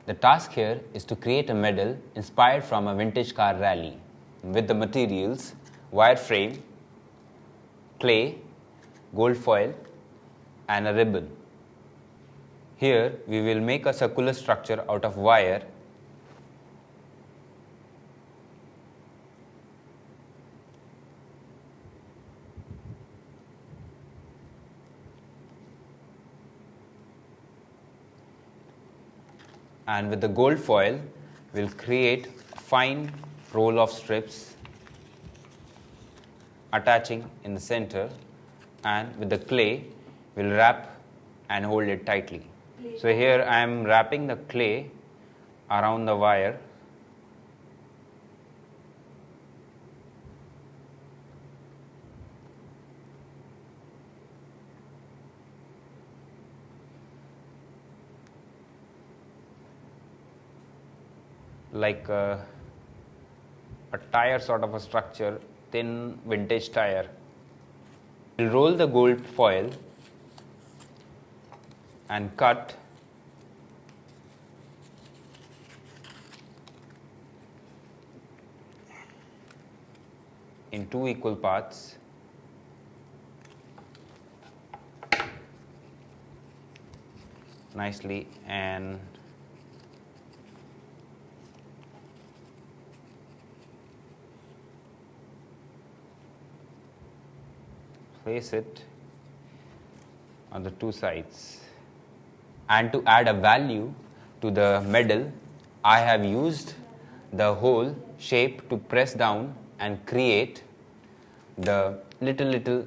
The task here is to create a medal inspired from a vintage car rally with the materials wireframe, clay, gold foil and a ribbon. Here we will make a circular structure out of wire and with the gold foil we'll create a fine roll of strips attaching in the center, and with the clay we'll wrap and hold it tightly. So here I am wrapping the clay around the wire like a tire sort of a structure, thin vintage tire. We'll roll the gold foil and cut in 2 equal parts nicely and place it on the 2 sides. And to add a value to the medal, I have used the hole shape to press down and create the little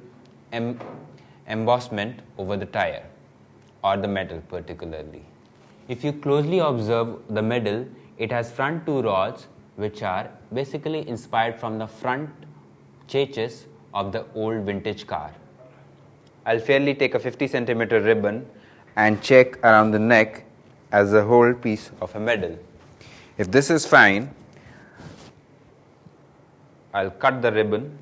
embossment over the tire or the metal particularly. If you closely observe the medal, it has front 2 rods which are basically inspired from the front chassis of the old vintage car. I'll fairly take a 50 centimeter ribbon and check around the neck as a whole piece of a medal. If this is fine, I'll cut the ribbon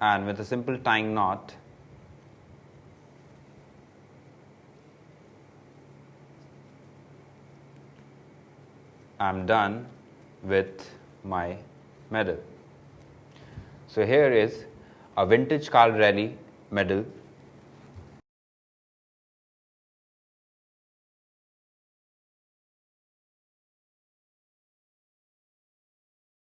and with a simple tying knot I'm done with my medal. So here is a vintage car rally medal